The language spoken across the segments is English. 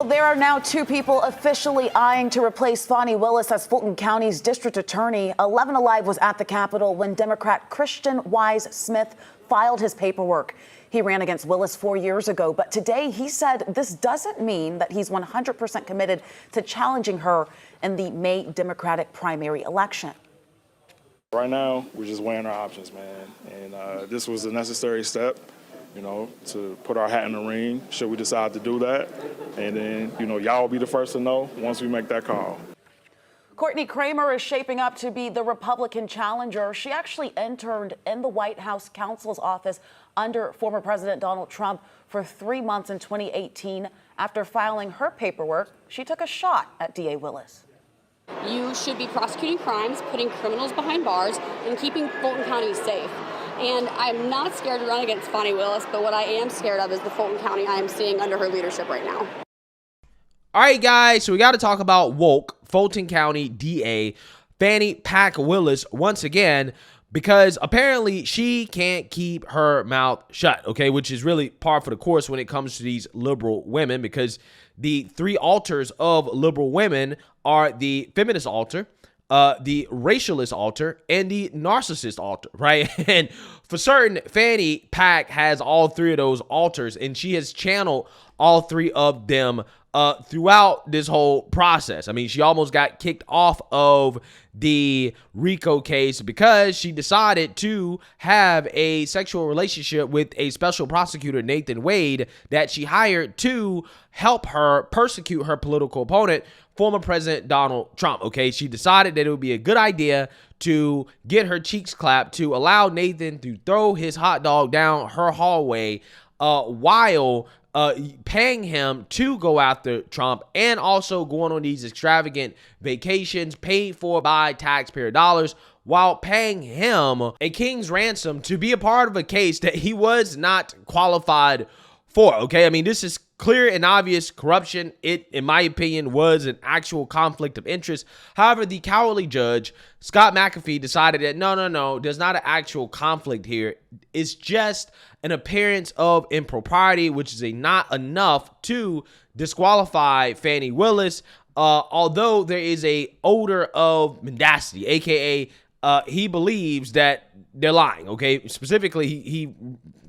There are now two people officially eyeing to replace Fani Willis as Fulton County's district attorney. 11 Alive was at the Capitol when Democrat Christian Wise Smith filed his paperwork. He ran against Willis 4 years ago, but today he said this doesn't mean that he's 100% committed to challenging her in the May Democratic primary election. Right now, we're just weighing our options, man. And this was a necessary step, to put our hat in the ring, should we decide to do that. And then, y'all will be the first to know once we make that call. Courtney Kramer is shaping up to be the Republican challenger. She actually interned in the White House counsel's office under former President Donald Trump for 3 months in 2018. After filing her paperwork, she took a shot at DA Willis. You should be prosecuting crimes, putting criminals behind bars, and keeping Fulton County safe. And I'm not scared to run against Fani Willis, but what I am scared of is the Fulton County I am seeing under her leadership right now. All right, guys, so we got to talk about woke Fulton County DA Fani Willis once again, because apparently she can't keep her mouth shut, okay, which is really par for the course when it comes to these liberal women, because the three altars of liberal women are the feminist altar, the racialist altar, and the narcissist altar, right? And for certain, Fani Pack has all three of those altars, and she has channeled all three of them throughout this whole process. I mean, she almost got kicked off of the RICO case because she decided to have a sexual relationship with a special prosecutor, Nathan Wade, that she hired to help her persecute her political opponent, former President Donald Trump. Okay, she decided that it would be a good idea to get her cheeks clapped, to allow Nathan to throw his hot dog down her hallway while paying him to go after Trump, and also going on these extravagant vacations paid for by taxpayer dollars, while paying him a king's ransom to be a part of a case that he was not qualified for. Okay, I mean, this is clear and obvious corruption. It, in my opinion, was an actual conflict of interest. However, the cowardly judge, Scott McAfee, decided that no, there's not an actual conflict here. It's just an appearance of impropriety, which is not enough to disqualify Fani Willis, although there is a odor of mendacity, aka he believes that they're lying, okay? Specifically, he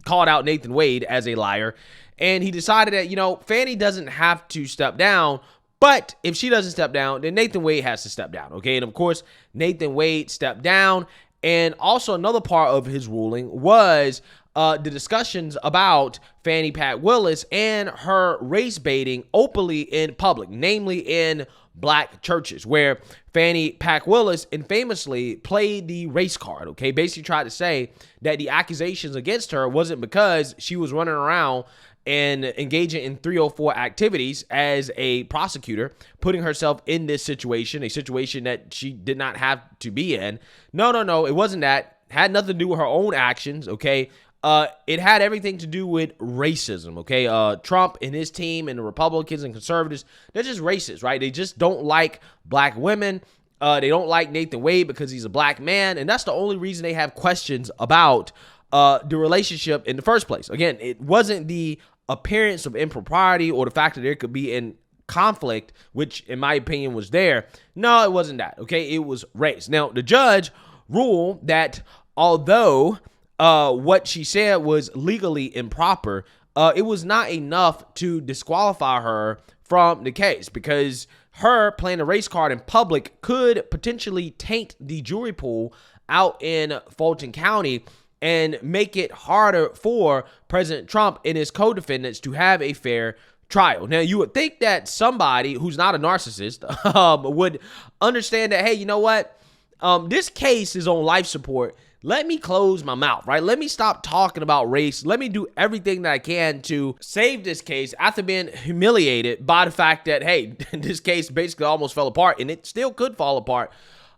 called out Nathan Wade as a liar, and he decided that, Fani doesn't have to step down, but if she doesn't step down, then Nathan Wade has to step down, okay? And of course, Nathan Wade stepped down, and also another part of his ruling was the discussions about Fani Willis and her race baiting openly in public, namely in black churches, where Fani Willis infamously played the race card, okay? Basically tried to say that the accusations against her wasn't because she was running around and engaging in 304 activities as a prosecutor, putting herself in this situation, a situation that she did not have to be in. No, it wasn't that. Had nothing to do with her own actions, okay? It had everything to do with racism, okay? Trump and his team and the Republicans and conservatives, they're just racist, right? They just don't like black women. They don't like Nathan Wade because he's a black man, and that's the only reason they have questions about the relationship in the first place. Again, it wasn't the appearance of impropriety or the fact that there could be in conflict, which in my opinion was there. No, it wasn't that, okay? It was race. Now, the judge ruled that although what she said was legally improper, it was not enough to disqualify her from the case, because her playing a race card in public could potentially taint the jury pool out in Fulton County and make it harder for President Trump and his co-defendants to have a fair trial. Now, you would think that somebody who's not a narcissist would understand that, hey, you know what? This case is on life support. Let me close my mouth, right? Let me stop talking about race. Let me do everything that I can to save this case after being humiliated by the fact that, hey, this case basically almost fell apart, and it still could fall apart.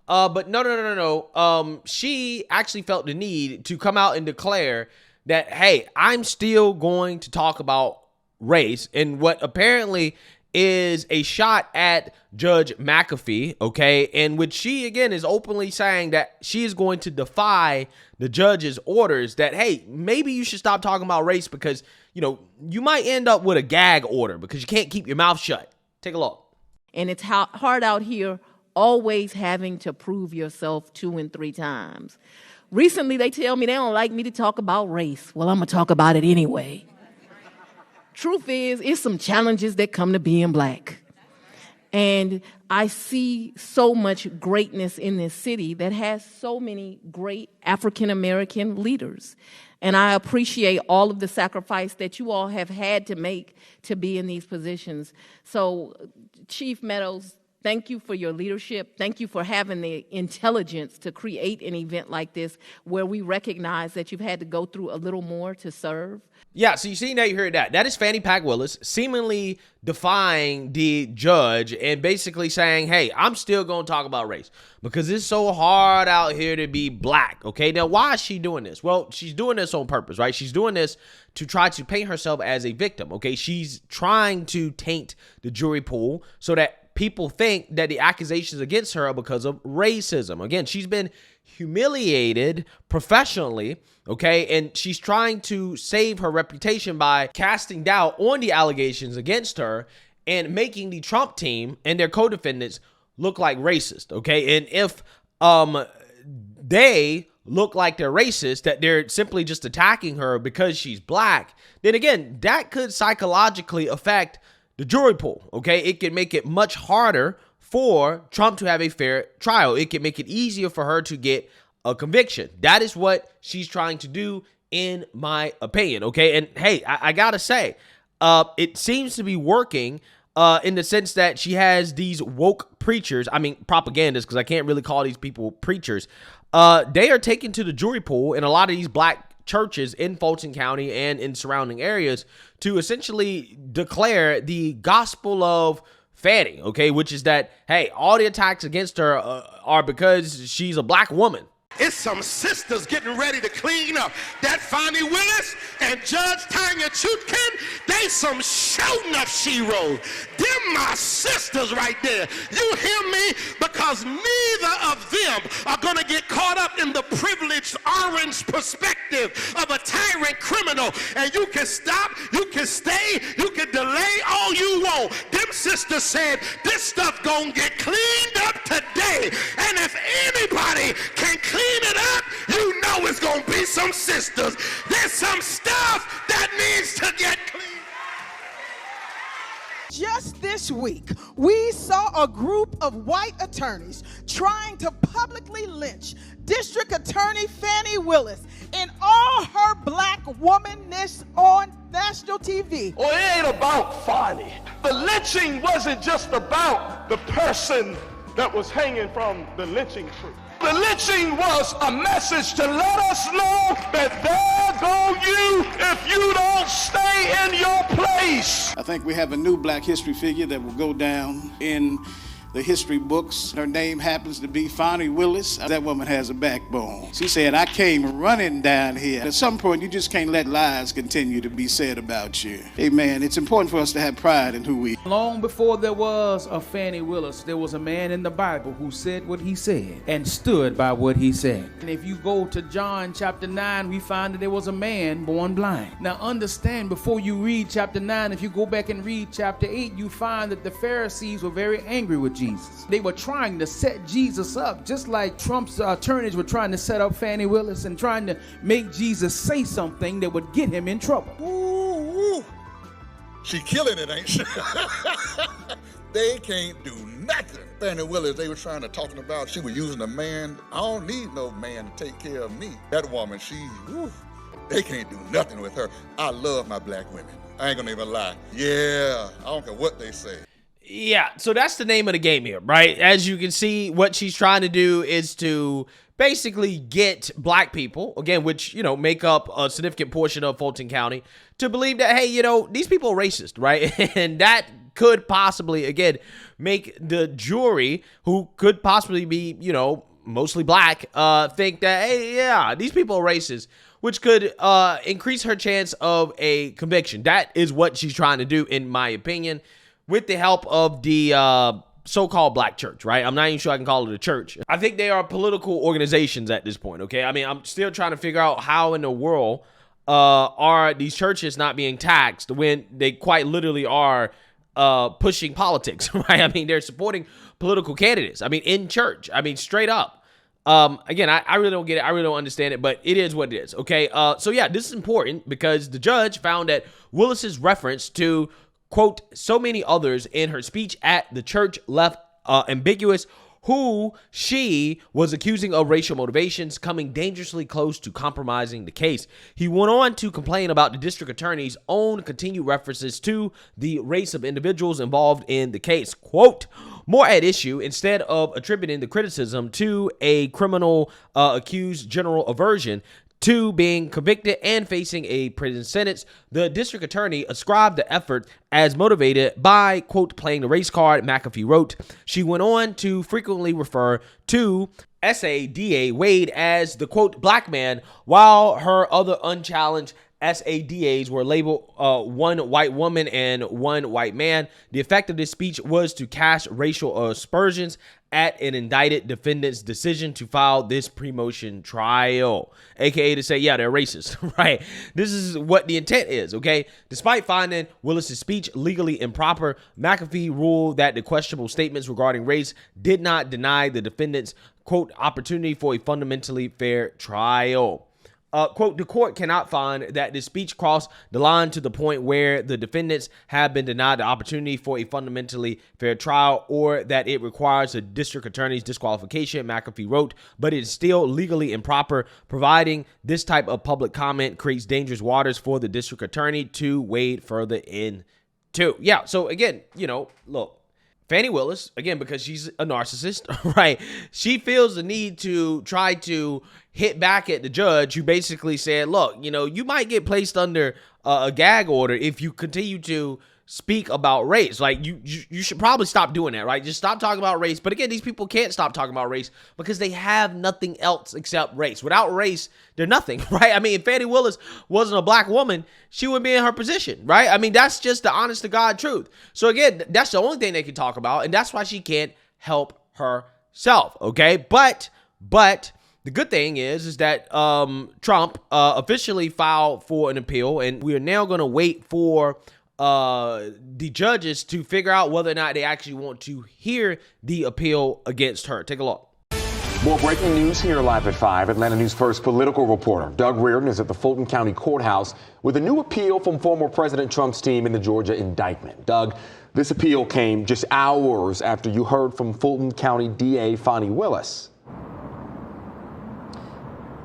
But no. She actually felt the need to come out and declare that, hey, I'm still going to talk about race, and what apparently is a shot at Judge McAfee, okay, in which she, again, is openly saying that she is going to defy the judge's orders that, hey, maybe you should stop talking about race because, you might end up with a gag order because you can't keep your mouth shut. Take a look. And it's hard out here always having to prove yourself 2 and 3 times. Recently, they tell me they don't like me to talk about race. Well, I'm going to talk about it anyway. Truth is, it's some challenges that come to being black. And I see so much greatness in this city that has so many great African-American leaders. And I appreciate all of the sacrifice that you all have had to make to be in these positions. So, Chief Meadows, thank you for your leadership. Thank you for having the intelligence to create an event like this where we recognize that you've had to go through a little more to serve. Yeah, so you heard that. That is Fani Willis seemingly defying the judge and basically saying, hey, I'm still going to talk about race because it's so hard out here to be black, okay? Now, why is she doing this? Well, she's doing this on purpose, right? She's doing this to try to paint herself as a victim, okay? She's trying to taint the jury pool so that people think that the accusations against her are because of racism. Again, she's been humiliated professionally, okay? And she's trying to save her reputation by casting doubt on the allegations against her and making the Trump team and their co-defendants look like racist, okay? And if they look like they're racist, that they're simply just attacking her because she's black, then again, that could psychologically affect the jury pool, okay? It can make it much harder for Trump to have a fair trial. It can make it easier for her to get a conviction. That is what she's trying to do, in my opinion, okay? And hey, I gotta say, it seems to be working in the sense that she has these woke preachers, propagandists, because I can't really call these people preachers. They are taken to the jury pool in a lot of these black churches in Fulton County and in surrounding areas to essentially declare the gospel of Fani, okay, which is that, hey, all the attacks against her are because she's a black woman. It's some sisters getting ready to clean up. That Fani Willis and Judge Tanya Chutkin, they some shooting up she-rolls. Them my sisters right there. You hear me? Because neither of them are going to get caught up in the privileged orange perspective of a tyrant criminal. And you can stop, you can stay, you can delay all you want. Them sisters said this stuff going to get cleaned up today. And if anybody can clean it up, you know it's gonna be some sisters. There's some stuff that needs to get clean. Just this week, we saw a group of white attorneys trying to publicly lynch District Attorney Fani Willis in all her black womanness on national TV. Well, it ain't about Fani. The lynching wasn't just about the person that was hanging from the lynching tree. The lynching was a message to let us know that there go you if you don't stay in your place. I think we have a new black history figure that will go down in the history books. Her name happens to be Fani Willis. That woman has a backbone. She said, I came running down here. At some point, you just can't let lies continue to be said about you. Amen. It's important for us to have pride in who we are. Long before there was a Fani Willis, there was a man in the Bible who said what he said and stood by what he said. And if you go to John chapter 9, we find that there was a man born blind. Now understand, before you read chapter 9, if you go back and read chapter 8, you find that the Pharisees were very angry with Jesus. They were trying to set Jesus up, just like Trump's attorneys were trying to set up Fani Willis and trying to make Jesus say something that would get him in trouble. Ooh, she killing it, ain't she? They can't do nothing. Fani Willis, they were trying to talking about she was using a man. I don't need no man to take care of me. That woman, they can't do nothing with her. I love my black women. I ain't gonna even lie. Yeah, I don't care what they say. Yeah, so that's the name of the game here, right? As you can see, what she's trying to do is to basically get black people, again, which, make up a significant portion of Fulton County, to believe that, hey, these people are racist, right? And that could possibly, again, make the jury, who could possibly be, mostly black, think that, hey, yeah, these people are racist, which could increase her chance of a conviction. That is what she's trying to do, in my opinion, with the help of the so-called black church, right? I'm not even sure I can call it a church. I think they are political organizations at this point, okay? I'm still trying to figure out how in the world are these churches not being taxed when they quite literally are pushing politics, right? I mean, they're supporting political candidates. I mean, in church. I mean, straight up. Again, I really don't get it. I really don't understand it, but it is what it is. Okay. So yeah, this is important because the judge found that Willis's reference to, quote, so many others in her speech at the church left ambiguous who she was accusing of racial motivations, coming dangerously close to compromising the case. He went on to complain about the district attorney's own continued references to the race of individuals involved in the case. Quote, more at issue, instead of attributing the criticism to a criminal accused general aversion to being convicted and facing a prison sentence, the district attorney ascribed the effort as motivated by, quote, playing the race card, McAfee wrote. She went on to frequently refer to SADA Wade as the, quote, black man, while her other unchallenged SADAs were labeled one white woman and one white man. The effect of this speech was to cast racial aspersions at an indicted defendant's decision to file this pre-motion trial, aka to say, yeah, they're racist, right? This is what the intent is, okay? Despite finding Willis's speech legally improper, McAfee ruled that the questionable statements regarding race did not deny the defendant's, quote, opportunity for a fundamentally fair trial. Quote, the court cannot find that the speech crossed the line to the point where the defendants have been denied the opportunity for a fundamentally fair trial or that it requires a district attorney's disqualification, McAfee wrote, but it is still legally improper. Providing this type of public comment creates dangerous waters for the district attorney to wade further into. Yeah, so again, you know, look. Fani Willis, again, because she's a narcissist, right? She feels the need to try to hit back at the judge who basically said, look, you know, you might get placed under a gag order if you continue to speak about race. Like, you should probably stop doing that, right? Just stop talking about race. But again, these people can't stop talking about race because they have nothing else except race. Without race, they're nothing, right? I mean, if Fani Willis wasn't a black woman, she wouldn't be in her position, right? I mean, that's just the honest to God truth. So again, that's the only thing they can talk about, and that's why she can't help herself, okay? But the good thing is that Trump officially filed for an appeal, and we are now going to wait for the judges to figure out whether or not they actually want to hear the appeal against her. Take a look. More breaking news here live at 5. Atlanta News First political reporter Doug Reardon is at the Fulton County Courthouse with a new appeal from former President Trump's team in the Georgia indictment. Doug, this appeal came just hours after you heard from Fulton County DA Fani Willis.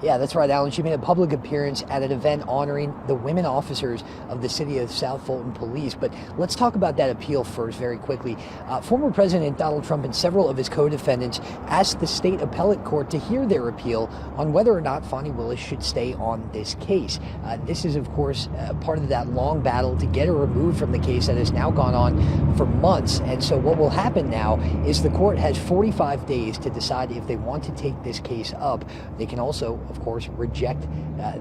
Yeah, that's right, Alan. She made a public appearance at an event honoring the women officers of the city of South Fulton Police. But let's talk about that appeal first very quickly. Former President Donald Trump and several of his co-defendants asked the state appellate court to hear their appeal on whether or not Fani Willis should stay on this case. This is, of course, part of that long battle to get her removed from the case that has now gone on for months. And so what will happen now is the court has 45 days to decide if they want to take this case up. They can also, of course, reject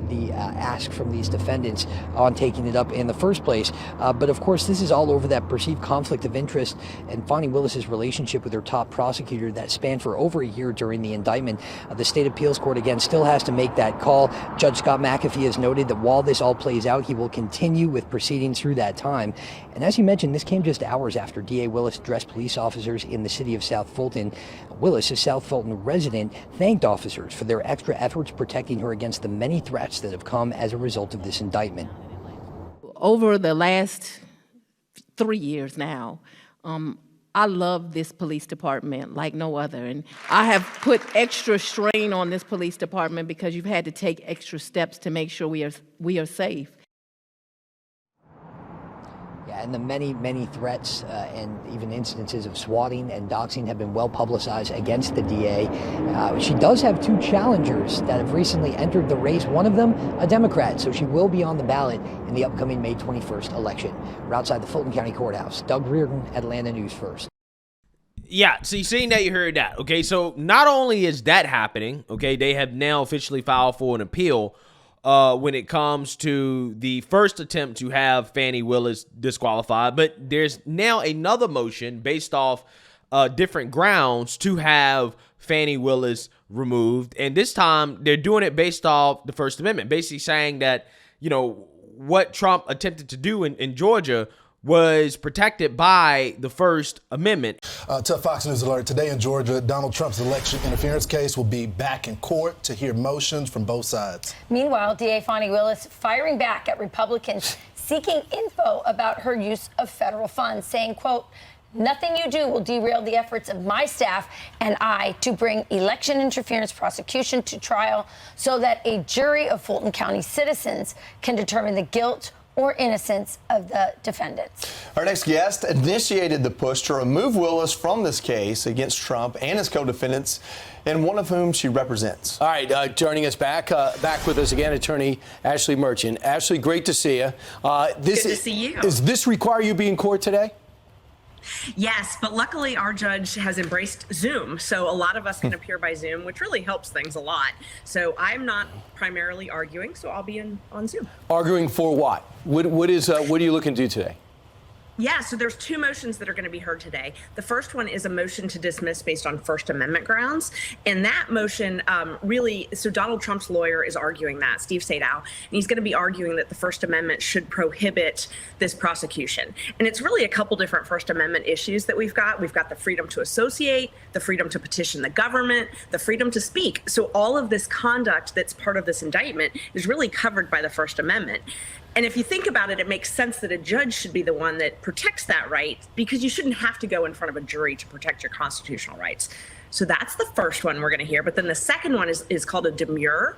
the ask from these defendants on taking it up in the first place. But of course, this is all over that perceived conflict of interest and Fani Willis's relationship with her top prosecutor that spanned for over a year during the indictment. The state appeals court, again, still has to make that call. Judge Scott McAfee has noted that while this all plays out, he will continue with proceedings through that time. And as you mentioned, this came just hours after DA Willis addressed police officers in the city of South Fulton. Willis, a South Fulton resident, thanked officers for their extra efforts protecting her against the many threats that have come as a result of this indictment. Over the last 3 years now, I love this police department like no other. And I have put extra strain on this police department because you've had to take extra steps to make sure we are safe. Yeah, and the many threats and even instances of swatting and doxing have been well publicized against the DA. She does have two challengers that have recently entered the race, one of them a Democrat, so she will be on the ballot in the upcoming May 21st election. We're outside the Fulton County Courthouse. Doug Reardon, Atlanta News First. Yeah, so seeing that, you heard that. Okay, so not only is that happening, okay, they have now officially filed for an appeal when it comes to the first attempt to have Fani Willis disqualified. But there's now another motion based off different grounds to have Fani Willis removed. And this time they're doing it based off the First Amendment, basically saying that, what Trump attempted to do in Georgia was protected by the First Amendment. To Fox News Alert, today in Georgia, Donald Trump's election interference case will be back in court to hear motions from both sides. Meanwhile, DA Fani Willis firing back at Republicans seeking info about her use of federal funds, saying, quote, "Nothing you do will derail the efforts of my staff and I to bring election interference prosecution to trial so that a jury of Fulton County citizens can determine the guilt or innocence of the defendants." Our next guest initiated the push to remove Willis from this case against Trump and his co-defendants, and one of whom she represents. All right, joining us back with us again, attorney Ashley Merchant. Ashley, great to see you. Good to see you. Does this require you be in court today? Yes, but luckily our judge has embraced Zoom, so a lot of us can appear by Zoom, which really helps things a lot. So I'm not primarily arguing, so I'll be on Zoom. Arguing for what? What are you looking to do today? Yeah, so there's two motions that are going to be heard today. The first one is a motion to dismiss based on First Amendment grounds. And that motion so Donald Trump's lawyer is arguing that, Steve Sadow, and he's going to be arguing that the First Amendment should prohibit this prosecution. And it's really a couple different First Amendment issues that we've got. We've got the freedom to associate, the freedom to petition the government, the freedom to speak. So all of this conduct that's part of this indictment is really covered by the First Amendment. And if you think about it, it makes sense that a judge should be the one that protects that right, because you shouldn't have to go in front of a jury to protect your constitutional rights. So that's the first one we're going to hear. But then the second one is called a demurrer.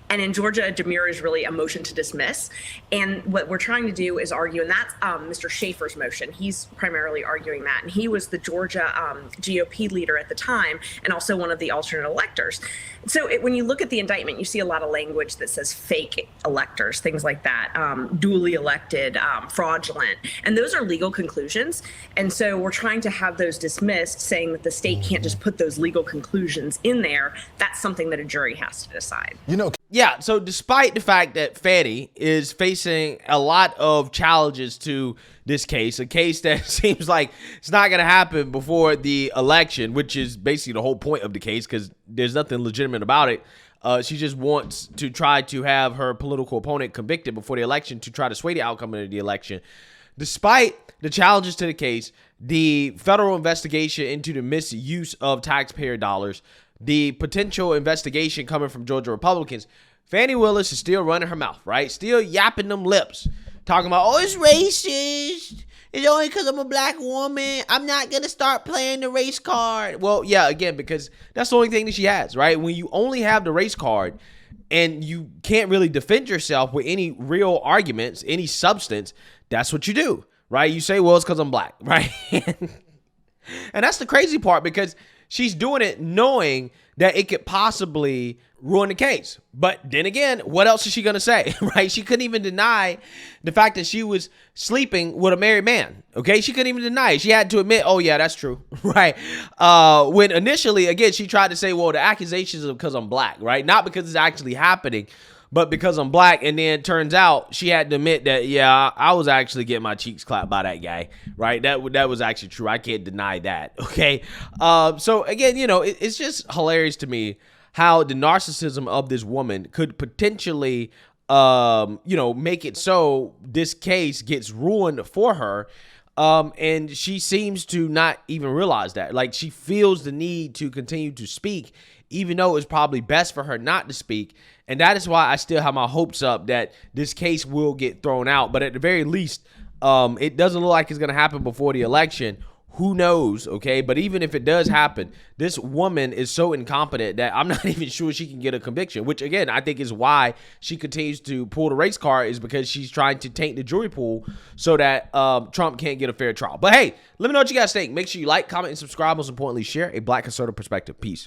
And in Georgia, a demurrer is really a motion to dismiss. And what we're trying to do is argue, and that's Mr. Schaefer's motion. He's primarily arguing that. And he was the Georgia GOP leader at the time and also one of the alternate electors. So when you look at the indictment, you see a lot of language that says fake electors, things like that, duly elected, fraudulent. And those are legal conclusions. And so we're trying to have those dismissed, saying that the state can't just put those legal conclusions in there. That's something that a jury has to decide. Yeah, so despite the fact that Fani is facing a lot of challenges to this case, a case that seems like it's not going to happen before the election, which is basically the whole point of the case because there's nothing legitimate about it. She just wants to try to have her political opponent convicted before the election to try to sway the outcome of the election. Despite the challenges to the case, the federal investigation into the misuse of taxpayer dollars, the potential investigation coming from Georgia Republicans, Fani Willis is still running her mouth, right? Still yapping them lips, talking about, oh, it's racist. It's only because I'm a black woman. I'm not going to start playing the race card. Well, yeah, again, because that's the only thing that she has, right? When you only have the race card and you can't really defend yourself with any real arguments, any substance, that's what you do, right? You say, well, it's because I'm black, right? And that's the crazy part because she's doing it knowing that it could possibly ruin the case. But then again, what else is she going to say, right? She couldn't even deny the fact that she was sleeping with a married man, okay? She couldn't even deny it. She had to admit, oh, yeah, that's true, right? When initially, again, she tried to say, well, the accusations are because I'm black, right? Not because it's actually happening, but because I'm black. And then it turns out she had to admit that, yeah, I was actually getting my cheeks clapped by that guy, right? That was actually true. I can't deny that, okay? So again, it's just hilarious to me how the narcissism of this woman could potentially, make it so this case gets ruined for her. And she seems to not even realize that. Like, she feels the need to continue to speak, even though it's probably best for her not to speak. And that is why I still have my hopes up that this case will get thrown out. But at the very least, it doesn't look like it's going to happen before the election. Who knows, okay? But even if it does happen, this woman is so incompetent that I'm not even sure she can get a conviction, which, again, I think is why she continues to pull the race card, is because she's trying to taint the jury pool so that Trump can't get a fair trial. But, hey, let me know what you guys think. Make sure you like, comment, and subscribe. Most importantly, share a Black conservative perspective. Peace.